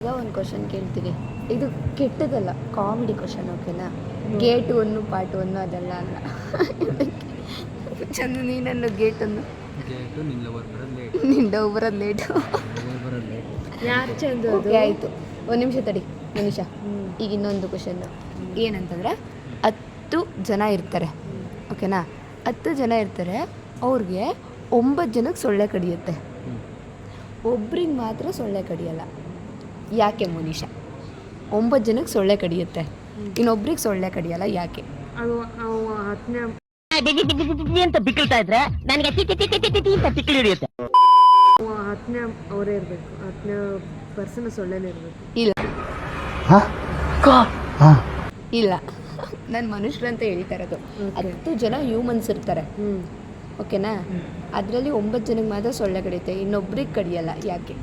ಈಗ ಒಂದು ಕ್ವಶನ್ ಕೇಳ್ತೀನಿ. ಇದು ಕೆಟ್ಟದಲ್ಲ, ಕಾಮಿಡಿ ಕ್ವಶನ್, ಓಕೆನಾ? ಗೇಟ್ 1 ಪಾರ್ಟ್ 1 ಅದೆಲ್ಲ ಅಲ್ಲ. ಚಂದ ನೀನನ್ನು ಗೇಟನ್ನು ನಿಂದ ಬರೋದು ಲೇಟು. ಯಾರು ಚಂದ? ಓಕೆ ಆಯಿತು, ಒಂದು ನಿಮಿಷ ತಡಿ ಮನುಷ್ಯ. ಈಗ ಇನ್ನೊಂದು ಕ್ವಶನ್ನು ಏನಂತಂದರೆ 10 ಜನ ಇರ್ತಾರೆ, ಓಕೆನಾ? 10 ಜನ ಇರ್ತಾರೆ, ಅವ್ರಿಗೆ 9 ಜನಕ್ಕೆ ಸೊಳ್ಳೆ ಕಡಿಯುತ್ತೆ, ಒಬ್ರಿಗೆ ಮಾತ್ರ ಸೊಳ್ಳೆ ಕಡಿಯಲ್ಲ. ಯಾಕೆ ಮನುಷ್ಯ? 9 ಜನಕ್ಕೆ ಸೊಳ್ಳೆ ಕಡಿಯುತ್ತೆ, ಇನ್ನೊಬ್ರಿಗೆ ಸೊಳ್ಳೆ ಕಡಿಯಲ್ಲ, ಯಾಕೆ? ಅದು ಹತ್ತನೇ ಅಂತ ಬಿಕ್ಕಳ್ತಾ ಇದ್ರೆ ನನಗೆ ಬಿಕ್ಕಳು ಹಿಡಿಯುತ್ತೆ. ಹತ್ತನೇ ಅವರೇ ಇರಬೇಕು, 10ನೇ ಪರ್ಸನ್ ಸೊಳ್ಳೆನೇ ಇರಬೇಕು. ಇಲ್ಲ ಇಲ್ಲ, ನಾನು ಮನುಷ್ಯರು ಅಂತ ಹೇಳ್ತಾ ಇರೋದು. 10 ಜನ ಹ್ಯೂಮನ್ಸ್ ಇರ್ತಾರೆ, ಓಕೆನಾ? ಅದರಲ್ಲಿ 9 ಜನಕ್ಕೆ ಮಾತ್ರ ಸೊಳ್ಳೆ ಕಡಿಯುತ್ತೆ, ಇನ್ನೊಬ್ರಿಗೆ ಕಡಿಯಲ್ಲ, ಯಾಕೆ?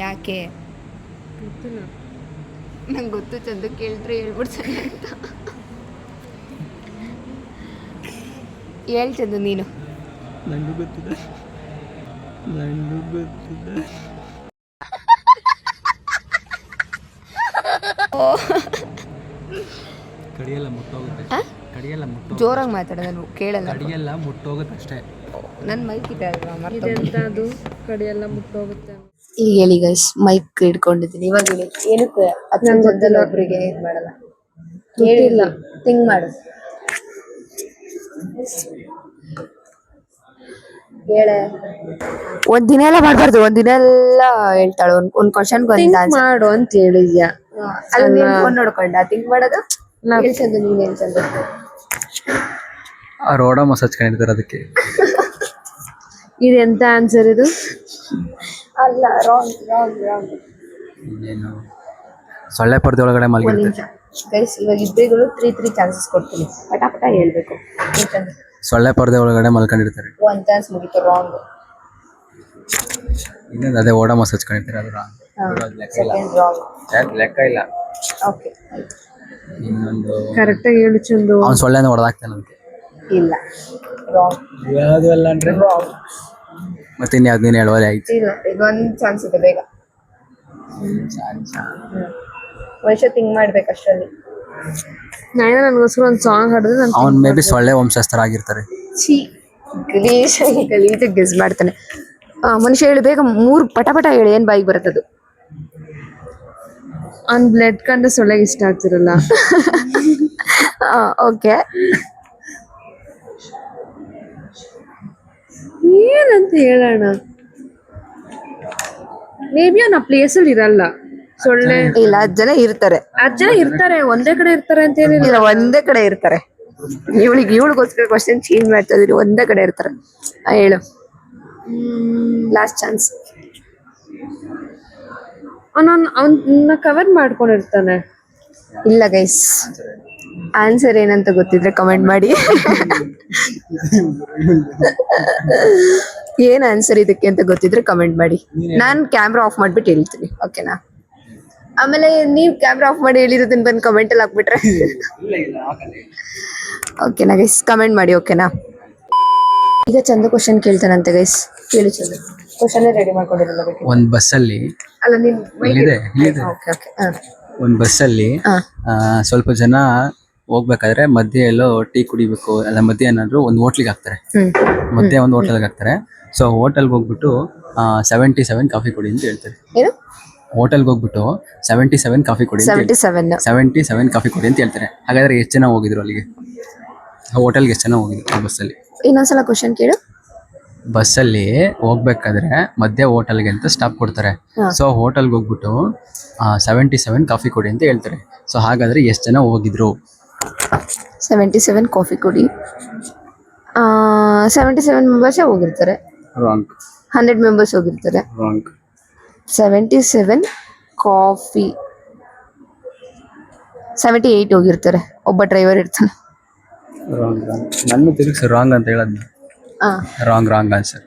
ಯಾಕೆ ಗೊತ್ತಿಲ್ಲ. ನಂಗೆ ಗೊತ್ತು, ಚಂದ ಕೇಳಿದ್ರೆ ಹೇಳ್ಬಿಡ್ತಾನೆ ಅಂತ. ಹೇಳ್ ಚಂದ ನೀನು. ನಂಗೂ ಗೊತ್ತಿದೆ. ಕಡಿಯೆಲ್ಲ ಮುಟ್ಟೋಗುತ್ತೆ. ಕಡಿಯೆಲ್ಲ ಮುಟ್ಟೋಗುತ್ತೆ. ಜೋರಾಗಿ ಮಾತಾಡೋದು, ನಾನು ಕೇಳಲ್ಲ. ಕಡಿಯೆಲ್ಲ ಮುಟ್ಟೋಗುತ್ತೆ ಅಷ್ಟೇ. ನನ್ನ ಮೈಕ್ ಇದೆ ಅಲ್ವಾ, ಇದೆಂತ ಅದು ಕಡಿಯೆಲ್ಲ ಮುಟ್ಟೋಗುತ್ತೆ. ಈಗ ಹೇಳಿ ಗೈಸ್, ಮೈಕ್ ಹಿಡ್ಕೊಂಡಿದ್ದೀನಿ. ಇವಾಗ ಹೇಳಿ, ಏನಕ್ಕೆ ಅದೊಂದಲ್ಲ ಒಬ್ರಿಗೆ ಇದು ಮಾಡಲ್ಲ? ಹೇಳಿಲ್ಲ, ಥಿಂಕ್ ಮಾಡು. ಹೇಳೆ. ಒಂದಿನ ಎಲ್ಲ ಮಾಡಬಾರ್ದು, ಒಂದಿನ ಎಲ್ಲ ಹೇಳ್ತಾಳು. ಒಂದು ಕ್ವಶನ್ ಮಾಡು ಅಂತ ಹೇಳಿದ್ಯಾ? ಅಲ್ಲಿ ನೀನು ಫೋನ್ ನೋಡ್ಕೊಂಡ ಥಿಂಕ್ ಮಾಡೋದು. ಹೇಳ್ಸಂದು ನೀನು ಹೇಳ್ಸಂದು. ಆ ರೋಡ ಮಸಾಜ್ ಕಂಡಿದ್ದಾರೆ ಅದಕ್ಕೆ. ಇದು ಎಂತ ಆನ್ಸರ್ ಇದು? ಅಲ್ಲ, ರಾಂಗ್ ರಾಂಗ್ ರಾಂಗ್. ಏನು ಸೊಳ್ಳೆ ಪರ್ದೆ ಒಳಗಡೆ ಒಂದು ಮಲಗಿರುತ್ತೆ. ನಿಮಿಷ ಗೈಸ್, ಇವಾಗ ಇಬ್ಬರಿಗೂ 3 ಚಾನ್ಸಸ್ ಕೊಡ್ತೀನಿ, ಪಟ ಹೇಳ್ಬೇಕು. ಸೊಳ್ಳೆ ಪರ್ದೆ ಒಳಗಡೆ ಮಲ್ಕೊಂಡಿರ್ತಾರೆ. 1 ಚಾನ್ಸ್ ಮುಗೀತು, ರಾಂಗ್. ಇನ್ನೊಂದು ಅದೇ ಓಡ ಮಸಾಜ್ ಕಂಡಿರ್ತಾರೆ, ಅದು ರಾಂಗ್. Second wrong. ಲೆಕ್ಕ ಇಲ್ಲ. ಓಕೆ, ಇನ್ನೊಂದು ಕರೆಕ್ಟಾಗಿ ಹೇಳು ಚಂದು. ಅವ್ನು ಸೊಳ್ಳೆನ ಹೊಡೆದಾಕ್ತಾನೆ ಅದಕ್ಕೆ. ಇಲ್ಲ, ರಾಂಗ್. ಯಾವುದು ಅಲ್ಲ ಅಂದ್ರೆ ರಾಂಗ್. ಮತ್ತೆ ಇನ್ಯಾವ್ದು ನೀನು ಹೇಳುವಲ್ಲಿ ಆಯ್ತು. ಇಲ್ಲ, ಈಗ 1 ಚಾನ್ಸ್ ಇದೆ, ಬೇಗ. ವರ್ಷ ಥಿಂಕ್ ಮಾಡ್ಬೇಕು ಅಷ್ಟರಲ್ಲಿ. ನಾನು ನನಗೋಸ್ಕರ ಒಂದು ಸಾಂಗ್ ಹಾಡಿದ್ರೆ ನಾನು ಅವ್ನು ಮೇ ಬಿ ಸೊಳ್ಳೆ ವಂಶಸ್ಥರ ಆಗಿರ್ತಾರೆ. ಛೀ, ಗಲೀಜಾಗಿ ಗೆಸ್ ಮಾಡ್ತಾನೆ. ಮನುಷ್ಯ ಹೇಳಿ ಬೇಗ, 3 ಪಟ ಹೇಳಿ, ಏನು ಬಾಯಿಗೆ ಬರುತ್ತದು? ಅವ್ನು ಬ್ಲಡ್ ಕಂಡು ಸೊಳ್ಳೆಗೆ ಇಷ್ಟ ಆಗ್ತಿರಲ್ಲ. ಓಕೆ, ಏನಂತ ಹೇಳೋಣ? ಮೇ ಬಿ ಅವ್ನು ಆ ಪ್ಲೇಸಲ್ಲಿ ಇರಲ್ಲ. ಸೊಳ್ಳೆ ಇಲ್ಲ, 10 ಜನ ಇರ್ತಾರೆ. 10 ಜನ ಇರ್ತಾರೆ, ಒಂದೇ ಕಡೆ ಇರ್ತಾರೆ ಅಂತ ಏನಿಲ್ಲ. ಇಲ್ಲ, ಒಂದೇ ಕಡೆ ಇರ್ತಾರೆ. ಇವಳಿಗೋಸ್ಕರ ಕ್ವಶನ್ ಚೇಂಜ್ ಮಾಡ್ತಾ ಇದೀರಿ. ಒಂದೇ ಕಡೆ ಇರ್ತಾರೆ. ಹೇಳು, ಲಾಸ್ಟ್ ಚಾನ್ಸ್. ಅವನ್ನ ಕವರ್ ಮಾಡ್ಕೊಂಡಿರ್ತಾನೆ. ಇಲ್ಲ ಗೈಸ್, ಆನ್ಸರ್ ಏನಂತ ಗೊತ್ತಿದ್ರೆ ಕಮೆಂಟ್ ಮಾಡಿ. ಏನ್ ಆನ್ಸರ್ ಇದಕ್ಕೆ ಅಂತ ಗೊತ್ತಿದ್ರೆ ಕಮೆಂಟ್ ಮಾಡಿ. ನಾನು ಕ್ಯಾಮ್ರಾ ಆಫ್ ಮಾಡ್ಬಿಟ್ಟು ಹೇಳ್ತೀನಿ, ಓಕೆನಾ? ಆಮೇಲೆ ನೀವು ಕ್ಯಾಮ್ರಾ ಆಫ್ ಮಾಡಿ ಹೇಳಿರೋದನ್ನ ಬಂದು ಕಮೆಂಟ್ ಅಲ್ಲಿ ಹಾಕ್ಬಿಟ್ರೆ ಓಕೆನಾ ಗೈಸ್? ಕಮೆಂಟ್ ಮಾಡಿ, ಓಕೆನಾ? ಈಗ ಚಂದ ಕ್ವಶನ್ ಕೇಳ್ತಾನಂತೆ ಗೈಸ್, ಕೇಳಿ ಚಂದ. ಕ್ವಶನ್ ರೆಡಿ ಮಾಡ್ಕೊಂಡಿರಲ್ಲ. ಒಂದು ಬಸ್ಸಲ್ಲಿ ಅಲ್ಲ, ನೀನು ಓಕೆ ಓಕೆ. ಒಂದು ಬಸ್ಸಲ್ಲಿ ಸ್ವಲ್ಪ ಜನ ಹೋಗ್ಬೇಕಾದ್ರೆ ಮಧ್ಯೆ ಎಲ್ಲೋ ಟೀ ಕುಡಿಬೇಕು, ಅಲ್ಲ ಮಧ್ಯೆ ಏನಾದ್ರು ಒಂದು ಹೋಟ್ಲಿಗೆ ಹಾಕ್ತಾರೆ, ಮಧ್ಯೆ ಒಂದು ಹೋಟೆಲ್ಗೆ ಹಾಕ್ತಾರೆ. ಸೊ ಹೋಟೆಲ್ಗೆ ಹೋಗ್ಬಿಟ್ಟು 77 ಕಾಫಿ ಕೊಡಿ ಅಂತ ಹೇಳ್ತಾರೆ. ಏನು? ಹೋಟೆಲ್ಗೆ ಹೋಗ್ಬಿಟ್ಟು 77 ಕಾಫಿ ಕೊಡಿ, 77 ಕಾಫಿ ಕೊಡಿ ಅಂತ ಹೇಳ್ತಾರೆ. ಹಾಗಾದ್ರೆ ಎಷ್ಟು ಜನ ಹೋಗಿದ್ರು ಅಲ್ಲಿಗೆ? ಹೋಟೆಲ್ಗೆ ಎಷ್ಟು ಜನ ಹೋಗಿದ್ರು ಬಸ್ಸಲ್ಲಿ? ಇನ್ನೊಂದ್ಸಲ ಕ್ವಶನ್ ಕೇಳು. ಬಸ್ಸಲ್ಲಿ ಹೋಗ್ಬೇಕಾದ್ರೆ ಮಧ್ಯೆ ಹೋಟೆಲ್ಗೆ ಅಂತ ಸ್ಟಾಪ್ ಕೊಡ್ತಾರೆ. ಸೊ ಹೋಟೆಲ್ಗೆ ಹೋಗ್ಬಿಟ್ಟು 77 ಕಾಫಿ ಕೊಡಿ ಅಂತ ಹೇಳ್ತಾರೆ. ಸೊ ಹಾಗಾದ್ರೆ ಎಷ್ಟು ಜನ ಹೋಗಿದ್ರು? 77 ಕಾಫಿ ಕೊಡಿ, 77 ಮೆಂಬರ್ಸ್ ಹೋಗಿರ್ತಾರೆ. ರಾಂಗ್. 100 ಮೆಂಬರ್ಸ್ ಹೋಗಿರ್ತಾರೆ. ರಾಂಗ್. 77 ಕಾಫಿ, 78 ಹೋಗಿರ್ತಾರೆ. ಒಬ್ಬ ಡ್ರೈವರ್ ಇರ್ತಾನೆ. ರಾಂಗ್. ನನ್ನ ತಿರುಗಿಸಿ ರಾಂಗ್ ಅಂತ ಹೇಳದ್ನ. Wrong answer.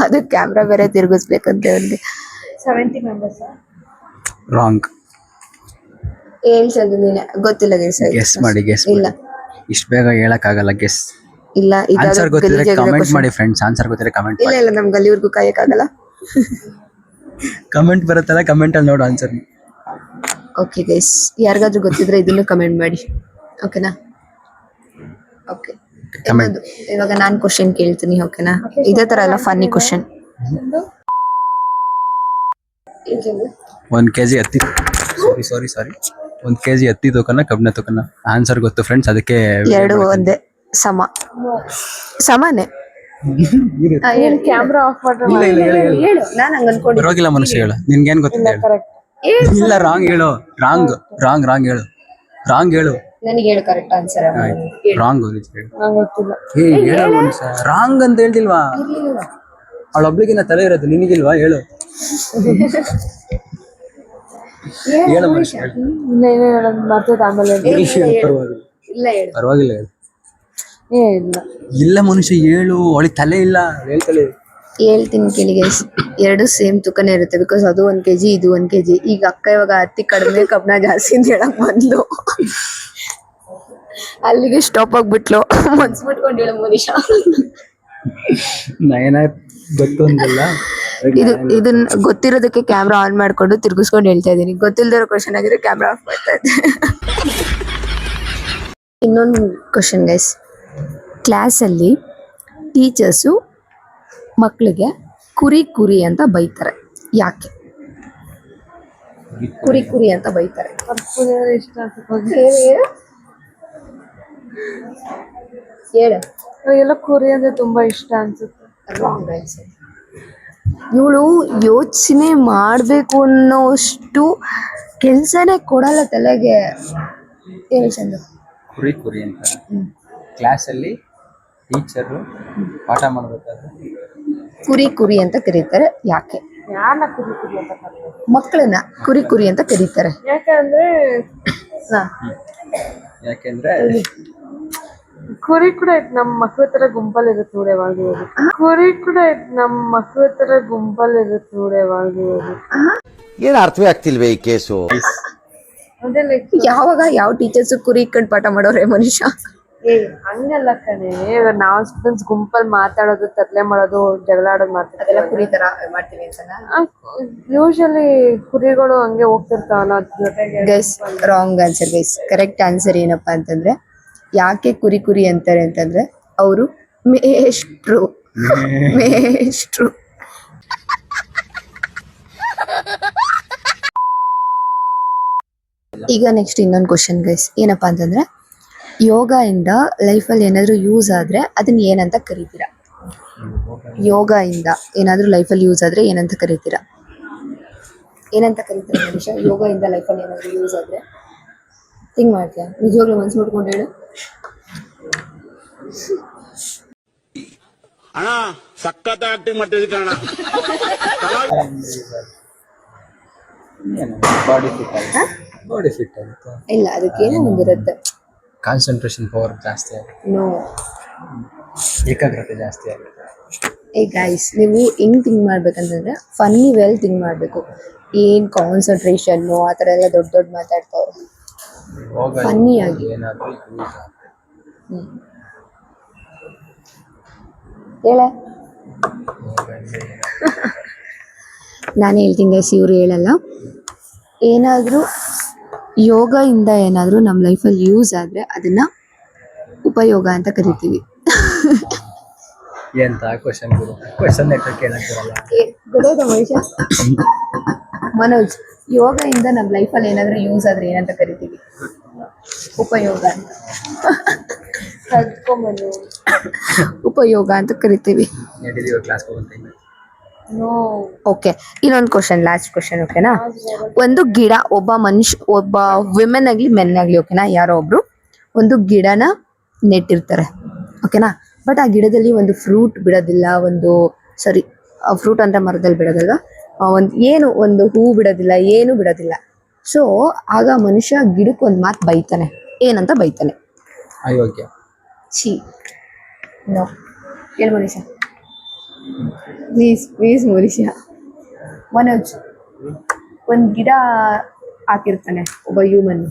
ಅದು ಕ್ಯಾಮ್ರಾ ಬೇರೆ ತಿರುಗಿಸ್ಬೇಕಂತ ಹೇಳಿ. 70 ಮೆಂಬರ್ಸ್ ರಾಂಗ್. ಹೇಳ್ಸೋದು ನೀನೆ ಗೊತ್ತಿಲ್ಲ ಗೈಸ್. ಗೆಸ್ ಮಾಡಿ. ಇಲ್ಲ, ಇಷ್ಟು ಬೇಗ ಹೇಳಕ್ಕಾಗಲ್ಲ ಗೆಸ್. ಇಲ್ಲ ಆನ್ಸರ್ ಗೊತ್ತಿದ್ರೆ ಕಮೆಂಟ್ ಮಾಡಿ ಫ್ರೆಂಡ್ಸ್. ಆನ್ಸರ್ ಗೊತ್ತಿದ್ರೆ ಕಮೆಂಟ್ ಇಲ್ಲ ಇಲ್ಲ ನಮ್ಗೆ ಅಲ್ಲಿವರೆಗೂ ಕಾಯಕ್ಕಾಗಲ್ಲ. ಕಮೆಂಟ್ ಬರುತ್ತಲ್ಲ, ಕಮೆಂಟ್ ಅಲ್ಲಿ ನೋಡು ಆನ್ಸರ್. ಓಕೆ ಗೈಸ್, ಯಾರಿಗಾದ್ರೂ ಗೊತ್ತಿದ್ರೆ ಇದನ್ನು ಕಮೆಂಟ್ ಮಾಡಿ, ಓಕೆನಾ? ಓಕೆ, ಇನ್ನೊಂದು ಇವಾಗ ನಾನು ಕ್ವಶನ್ ಕೇಳ್ತೀನಿ, ಓಕೆನಾ? ಇದೇ ತರ ಎಲ್ಲ ಫನ್ನಿ ಕ್ವಶನ್. 1 kg ಹತ್ತಿ, ಸಾರಿ 1 kg ಹತ್ತಿ ತೂಕನ ಕಬ್ಬಿಣ ತೂಕನ. ಆನ್ಸರ್ ಗೊತ್ತು ಫ್ರೆಂಡ್ಸ್, ಅದಕ್ಕೆ ಎರಡು ಒಂದೇ ಸಮಾನೆ. ಕ್ಯಾಮ್ರಾ ಆಫ್ ಮಾಡ್ರೆ ಹೇಳು, ನಾನು ಹಂಗ ಅನ್ಕೊಂಡು. ಪರವಾಗಿಲ್ಲ ಮನುಷ್ಯ, ಹೇಳು ನಿನ್ಗೇನ್ ಗೊತ್ತಿಲ್ಲ. ಇಲ್ಲ ರಾಂಗ್ ಹೇಳು, ರಾಂಗ್ ಹೇಳು. ನನಗೆ ಹೇಳು ಕರೆಕ್ಟ್ ಆನ್ಸರ್. ರಾಂಗ್ ಗೊತ್ತಿಲ್ಲ. ಹೇಳು ಮನುಷ್ಯ, ರಾಂಗ್ ಅಂತ ಹೇಳ್ತಿಲ್ವಾ? ಅವಳೊಬ್ಳಿಗಿನ ತಲೆ ಇರೋದು, ನಿನಗಿಲ್ವಾ? ಹೇಳು ಹೇಳು ಮನುಷ್ಯ, ಇನ್ನೇನೇ ಹೇಳೋದು ಮರ್ತದ ಆಮೇಲೆ. ಪರವಾಗಿಲ್ಲ ಹೇಳು. ಇಲ್ಲ ಮನುಷ್ಯ ಹೇಳು, ಅವಳಿಗೆ ತಲೆ ಇಲ್ಲ, ಹೇಳ್ತಲೆ. ಹೇಳ್ತೀನಿ ಕೇಳಿ ಗೈಸ್, ಎರಡು ಸೇಮ್ ತೂಕನೇ ಇರುತ್ತೆ. ಬಿಕಾಸ್ ಅದು 1 kg, ಇದು 1 kg. ಈಗ ಅಕ್ಕ ಇವಾಗ ಹತ್ತಿ ಕಡಿಮೆ ಕಬ್ಬಿಣ ಜಾಸ್ತಿ ಅಂತ ಹೇಳಕ್ ಬಂದ್ಲು, ಅಲ್ಲಿಗೆ ಸ್ಟಾಪ್ ಆಗ್ಬಿಟ್ಲು. ಮನ್ಸ್ ಬಿಟ್ಕೊಂಡು ಹೇಳು ಮನುಷ್ಯ. ನಯನ ಗೊತ್ತು ಅಂತಲ್ಲ, ಇದನ್ನ ಗೊತ್ತಿರೋದಕ್ಕೆ ಕ್ಯಾಮ್ರಾ ಆನ್ ಮಾಡ್ಕೊಂಡು ತಿರ್ಗಿಸ್ಕೊಂಡು ಹೇಳ್ತಾ ಇದ್ದೀನಿ. ಗೊತ್ತಿಲ್ದಿರೋ ಕ್ವಶನ್ ಆಗಿದ್ರೆ ಕ್ಯಾಮ್ರಾ ಆಫ್ ಮಾಡ್ತಾ ಇದ್ದೆ. ಇನ್ನೊಂದು ಕ್ವಶನ್ ಗೈಸ್, ಕ್ಲಾಸಲ್ಲಿ ಟೀಚರ್ಸು ಮಕ್ಕಳಿಗೆ ಕುರಿ ಅಂತ ಬೈತಾರೆ, ಯಾಕೆ? ಕುರಿ ಅಂತ ಬೈತಾರೆ. ಇಷ್ಟ ಹೇಳು. ಎಲ್ಲ ಕುರಿ ಅಂದ್ರೆ ತುಂಬಾ ಇಷ್ಟ ಅನ್ಸುತ್ತೆ. ಇವಳು ಯೋಚನೆ ಮಾಡ್ಬೇಕು ಅನ್ನೋಷ್ಟು ಕೆಲ್ಸನೇ ಕೊಡಲ್ಲ ತಲೆಗೆ. ಹೇಳಿ ಚಂದ. ಕುರಿ ಅಂತ ಕ್ಲಾಸಲ್ಲಿ ಟೀಚರು ಪಾಠ ಮಾಡ್ಬೇಕಾದ್ರೆ ಕುರಿ ಅಂತ ಕರೀತಾರೆ, ಯಾಕೆ? ಯಾರನ್ನ ಕುರಿ ಅಂತ ಕರೀತಾರೆ? ಮಕ್ಕಳನ್ನ ಕುರಿ ಅಂತ ಕರೀತಾರೆ. ಯಾಕೆಂದ್ರೆ ಕುರಿ ಕೂಡ ನಮ್ಮ ಮಕ್ಳ ತರ ಗುಂಪಲ್ಲಿ ಇರುತ್ತೆ ನೋಡಿ ಯಾವಾಗ್ಲೂ. ಕುರಿ ಕೂಡ ನಮ್ಮ ಮಕ್ಳ ತರ ಗುಂಪಲ್ಲಿ ಇರುತ್ತೆ ನೋಡಿ ಯಾವಾಗ್ಲೂ. ಏನ್ ಅರ್ಥವೇ ಆಗ್ತಿಲ್ವೇ ಈ ಕೇಸು? ಅದೇ ಲೈಕ್ ಯಾವಾಗ ಯಾವ ಟೀಚರ್ಸ್ ಕುರಿ ಇಟ್ಕೊಂಡು ಪಾಠ ಮಾಡೋರೆ ಮನುಷ್ಯ? ಹಂಗಲ್ಲ ಕಣೆ, ಇವಾಗ ನಾವು ಸ್ಟೂಡೆಂಟ್ಸ್ ಗುಂಪಲ್ಲಿ ಮಾತಾಡೋದು, ತರ್ಲೆ ಮಾಡೋದು, ಜಗಳ ಆಡೋದು ಮಾಡ್ತಾರೆ. ಅದೆಲ್ಲ ಕುರಿ ತರ ಮಾಡ್ತೀವಿ ಅಂತ ಯೂಶಲಿ ಕುರಿಗಳು ಹಂಗೆ ಹೋಗ್ತಿರ್ತಾವಲ್ಲ ಅದ್ರ ಜೊತೆಗೆ. Guys, wrong answer guys. Correct answer ಏನಪ್ಪಾ ಅಂತಂದ್ರೆ, ಯಾಕೆ ಕುರಿ ಅಂತಾರೆ ಅಂತಂದ್ರೆ ಅವರು ಮೇಷ್ಟ್ರು. ಈಗ ನೆಕ್ಸ್ಟ್ ಇನ್ನೊಂದು ಕ್ವಶನ್ ಗೈಸ್, ಏನಪ್ಪಾ ಅಂತಂದ್ರೆ, ಯೋಗ ಇಂದ ಲೈಫಲ್ಲಿ ಏನಾದ್ರು ಯೂಸ್ ಆದ್ರೆ ಅದನ್ನ ಏನಂತ ಕರಿತೀರಾ? ಯೋಗ ಇಂದ ಏನಾದ್ರು ಲೈಫಲ್ಲಿ ಯೂಸ್ ಆದ್ರೆ ಏನಂತ ಕರಿತೀರಾ? ಮನುಷ್ಯ ಯೋಗ ಇಂದ ಲೈಫಲ್ಲಿ ಏನಾದ್ರು ಯೂಸ್ ಆದ್ರೆ ಥಿಂಕ್ ಮಾಡ್ತೀಯಾ? ನಿಜವಾಗ್ಲೂ ಮನ್ಸು ಮುಟ್ಕೊಂಡು ಹೇಳು. ಅಣ್ಣ ಸಖತ್ ಆಕ್ಟಿಂಗ್ ಮಾಡ್ತಿದ್ದೆ ಕಣ. ಬಾಡಿ ಫಿಟ್ ಆಗುತ್ತೆ. ಇಲ್ಲ, ಅದಕ್ಕೇನೋ ಒಂದಿರುತ್ತೆ. ಕಾನ್ಸಂಟ್ರೇಷನ್ ಪವರ್ ಜಾಸ್ತಿ ಆಗುತ್ತೆ, ನೋ, ಏಕಾಗ್ರತೆ ಜಾಸ್ತಿ ಆಗುತ್ತೆ. ಗೈಸ್, ನೀವು ಹೆಂಗ್ ಥಿಂಕ್ ಮಾಡ್ಬೇಕಂತಂದ್ರೆ ಫನ್ನಿ ವೇಲ್ ಥಿಂಕ್ ಮಾಡ್ಬೇಕು. ಏನ್ ಕಾನ್ಸಂಟ್ರೇಷನ್ನು ಆ ಥರ ಎಲ್ಲ ದೊಡ್ಡ ಮಾತಾಡ್ತಾವ್ರೆ. ಫನ್ನಿ ಆಗಿ ಏನಾದರೂ ಹೇಳ. ನಾನು ಹೇಳ್ತೀನಿ ಗೈಸ್, ಇವ್ರು ಹೇಳಲ್ಲ. ಏನಾದರೂ ಯೋಗ ಇಂದ ಏನಾದರೂ ನಮ್ಮ ಲೈಫಲ್ಲಿ ಯೂಸ್ ಆದರೆ ಅದನ್ನ ಉಪಯೋಗ ಅಂತ ಕರಿತೀವಿ. ಎಂತ ಕ್ವಶನ್ ಕೇಳಕ್ ಬರಲ್ಲ. ಗೊತ್ತಾಯ್ತಾ ಮನೋಜ್? ಯೋಗ ಇಂದ ನಮ್ಮ ಲೈಫಲ್ಲಿ ಏನಾದರೂ ಯೂಸ್ ಆದರೆ ಏನಂತ ಕರಿತೀವಿ? ಉಪಯೋಗ ಅಂತ. ಉಪಯೋಗ ಅಂತ ಕರಿತೀವಿ. ಕ್ಲಾಸ್ಗೆ ಹೋಗ್ತೀನಿ. ಓಕೆ, ಇನ್ನೊಂದು ಕ್ವಶನ್, ಲಾಸ್ಟ್ ಕ್ವಶನ್, ಓಕೆನಾ? ಒಂದು ಗಿಡ, ಒಬ್ಬ ವಿಮೆನ್ ಆಗಲಿ ಮೆನ್ ಆಗಲಿ, ಓಕೆನಾ, ಯಾರೋ ಒಬ್ರು ಒಂದು ಗಿಡನ ನೆಟ್ಟಿರ್ತಾರೆ, ಓಕೆನಾ? ಬಟ್ ಆ ಗಿಡದಲ್ಲಿ ಒಂದು ಫ್ರೂಟ್ ಬಿಡೋದಿಲ್ಲ, ಫ್ರೂಟ್ ಅಂತ ಮರದಲ್ಲಿ ಬಿಡೋದಲ್ವಾ, ಒಂದು ಹೂ ಬಿಡೋದಿಲ್ಲ, ಏನು ಬಿಡೋದಿಲ್ಲ. ಸೊ ಆಗ ಮನುಷ್ಯ ಗಿಡಕ್ಕೆ ಒಂದು ಮಾತು ಬೈತಾನೆ. ಏನಂತ ಬೈತಾನೆ? ಅಯೋಗ್ಯ. ಛೀ, ನೋ, ಹೇಳು ಮನುಷ್ಯ, ಪ್ಲೀಸ್ ಮನುಷ್ಯ. ಮನೋಜ್, ಒಂದು ಗಿಡ ಹಾಕಿರ್ತಾನೆ ಒಬ್ಬ ಹ್ಯೂಮನ್,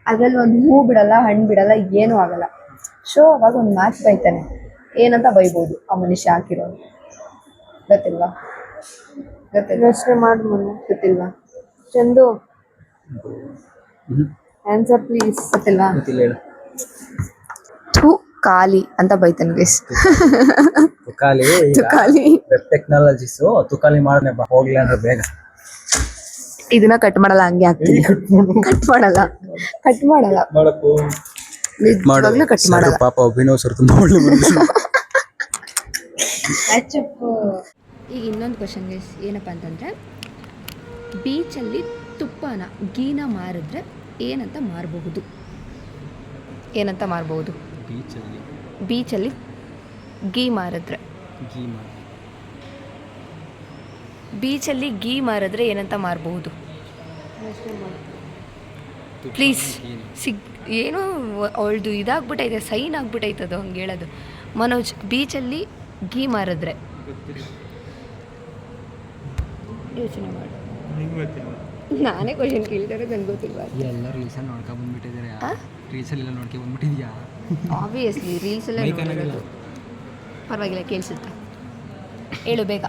ಅದ್ರಲ್ಲಿ ಒಂದು ಹೂ ಬಿಡಲ್ಲ, ಹಣ್ಣು ಬಿಡಲ್ಲ, ಏನೂ ಆಗಲ್ಲ. ಸೊ ಅವಾಗ ಒಂದು ಮಾತು ಬೈತಾನೆ. ಏನಂತ ಬೈಬೋದು ಆ ಮನುಷ್ಯ ಹಾಕಿರೋದು? ಗೊತ್ತಿಲ್ವಾ? ಯೋಚನೆ ಮಾಡಿ ಮೊನ್ನೆ. ಗೊತ್ತಿಲ್ವಾ? Chandu answer please. ಗೊತ್ತಿಲ್ವಾ? ಗೊತ್ತಿಲ್ಲ ಹೇಳು. ಥೂ ಖಾಲಿ ಅಂತ ಬೈತಾನೆ ಗೈಸ್. ತುಕಾಲಿ ತುಕಾಲಿ. ವೆಬ್ ಟೆಕ್ನಾಲಜೀಸ್ ತುಕಾಲಿ ಮಾಡನೆ ಹೋಗ್ಲಿ ಅಂದ್ರೆ ಬೇಗ ಇದನ್ನ ಕಟ್ ಮಾಡಲ್ಲ, ಹಂಗೆ ಹಾಕ್ತೀನಿ. ಕಟ್ ಮಾಡಲ್ಲ. ಮಾಡಪ್ಪು ನಿಜವಾಗ್ಲೂ ಕಟ್ ಮಾಡಲ್ಲ. ಪಾಪ ಅಭಿನವ್ ಸರ್ ತುಂಬಾ ಒಳ್ಳೆ ಮನುಷ್ಯ. ಈಗ ಇನ್ನೊಂದು ಕ್ವಶನ್ ಗೈಸ್, ಏನಪ್ಪ ಅಂತಂದರೆ ಬೀಚಲ್ಲಿ ತುಪ್ಪನ ಗೀನ ಮಾರಿದ್ರೆ ಏನಂತ ಮಾರಬಹುದು? ಏನಂತ ಮಾರಬಹುದು? ಬೀಚಲ್ಲಿ ಗೀ ಮಾರಿದ್ರೆ ಬೀಚಲ್ಲಿ ಗೀ ಮಾರಿದ್ರೆ ಏನಂತ ಮಾರಬಹುದು? ಪ್ಲೀಸ್ ಏನೋ ಅವಳದು ಇದಾಗ್ಬಿಟ್ಟೈತೆ, ಸೈನ್ ಆಗ್ಬಿಟ್ಟೈತದು ಹಂಗೆ ಹೇಳೋದು. ಮನೋಜ್, ಬೀಚಲ್ಲಿ ಗೀ ಮಾರಿದ್ರೆ ಯೋಚನೆ ಮಾಡು. ನಾನೇ ಕ್ವಶನ್ ಕೇಳ್ತಾರೆ, ನಂಗೆ ಗೊತ್ತಿಲ್ವಾ? ಎಲ್ಲ ರೀಲ್ಸ್ ನೋಡ್ಕೊಂಡ್ ಬಂದ್ಬಿಟ್ಟಿದ್ದಾರೆ. ರೀಲ್ಸ್ ಎಲ್ಲ ನೋಡ್ಕೊಂಡ್ ಬಂದ್ಬಿಟ್ಟಿದ್ಯಾ? ಆಬ್ವಿಯಸ್ಲಿ ರೀಲ್ಸ್ ಎಲ್ಲ ನೋಡಿರೋದು. ಪರವಾಗಿಲ್ಲ, ಕೇಳಿಸುತ್ತೆ. ಹೇಳು ಬೇಗ.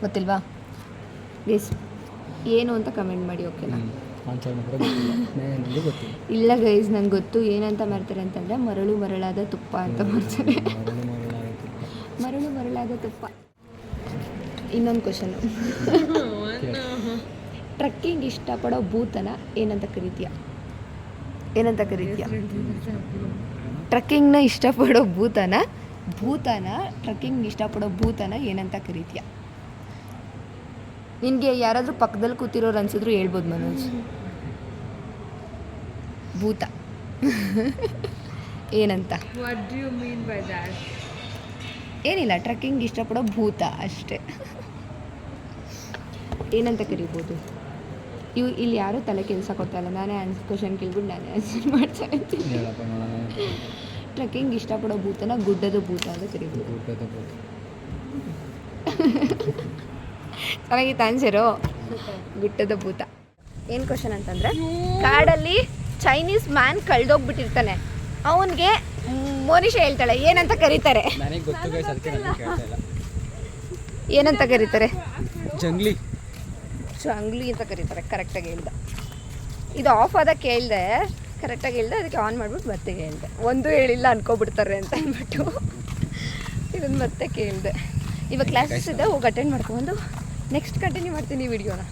ಗೊತ್ತಿಲ್ವಾ? ಗೈಸ್ ಏನು ಅಂತ ಕಮೆಂಟ್ ಮಾಡಿ, ಓಕೆನಾ? ಇಲ್ಲ ಗೈಸ್, ನಂಗೆ ಗೊತ್ತು ಏನಂತ ಮಾಡ್ತಾರೆ ಅಂತಂದರೆ ಮರಳಾದ ತುಪ್ಪ ಅಂತ ಮಾಡ್ತಾರೆ. ಮರಳಾದ ತುಪ್ಪ. ಇನ್ನೊಂದು ಕ್ವಶನು, ಟ್ರಕ್ಕಿಂಗ್ ಇಷ್ಟಪಡೋ ಭೂತನ ಏನಂತ ಕರಿತೀಯ? ಟ್ರಕ್ಕಿಂಗ್ನ ಇಷ್ಟಪಡೋ ಭೂತನ ಟ್ರಕ್ಕಿಂಗ್ ಇಷ್ಟಪಡೋ ಭೂತನ ಏನಂತ ಕರಿತೀಯ? ನಿನಗೆ ಯಾರಾದರೂ ಪಕ್ಕದಲ್ಲಿ ಕೂತಿರೋರು ಅನ್ಸಿದ್ರು ಹೇಳ್ಬೋದು ಮನೋಜ್. ಭೂತ ಏನಂತ? What do you mean by that? ಏನಿಲ್ಲ, ಟ್ರಕ್ಕಿಂಗ್ ಇಷ್ಟಪಡೋ ಭೂತ ಅಷ್ಟೇ. ಏನಂತ ಕರಿಬೋದು? ಇಲ್ಲಿ ಯಾರೂ ತಲೆ ಕೆಲಸ ಕೊಡ್ತಾಯಿಲ್ಲ, ನಾನೇ ಕ್ವಶನ್ ಕೇಳ್ಬಿಟ್ಟು ನಾನೇ ಆನ್ಸರ್ ಮಾಡ್ತಾ ಇರ್ತೀನಿ. ಟ್ರಕ್ಕಿಂಗ್ ಇಷ್ಟಪಡೋ ಭೂತನ ಗುಡ್ಡದ ಭೂತ ಅಂತ ಕರಿಬೋದು. ಚೆನ್ನಾಗಿತ್ತು ಆನ್ಸರು, ಗುಡ್ಡದ ಭೂತ. ಏನು ಕ್ವಶನ್ ಅಂತಂದರೆ, ಕಾಡಲ್ಲಿ ಚೈನೀಸ್ ಮ್ಯಾನ್ ಕಳ್ದೋಗ್ಬಿಟ್ಟಿರ್ತಾನೆ, ಅವನಿಗೆ ಮೋನಿಶಾ ಹೇಳ್ತಾಳೆ ಏನಂತ ಕರೀತಾರೆ? ಏನಂತ ಕರೀತಾರೆ? ಜಂಗ್ಲಿ ಅಂತ ಕರೀತಾರೆ. ಕರೆಕ್ಟಾಗಿ ಹೇಳ್ದೆ. ಇದು ಆಫ್ ಆದಾಗ ಕೇಳಿದೆ, ಕರೆಕ್ಟಾಗಿ ಹೇಳ್ದೆ, ಅದಕ್ಕೆ ಆನ್ ಮಾಡಿಬಿಟ್ಟು ಮತ್ತೆ ಹೇಳಿದೆ. ಒಂದು ಹೇಳಿಲ್ಲ ಅನ್ಕೋಬಿಡ್ತಾರೆ ಅಂತ ಅಂದ್ಬಿಟ್ಟು ಇದನ್ನು ಮತ್ತೆ ಕೇಳಿದೆ. ಇವಾಗ ಕ್ಲಾಸಸ್ ಇದೆ, ಹೋಗಿ ಅಟೆಂಡ್ ಮಾಡ್ಕೊಂಡು ನೆಕ್ಸ್ಟ್ ಕಂಟಿನ್ಯೂ ಮಾಡ್ತೀನಿ ವಿಡಿಯೋನ.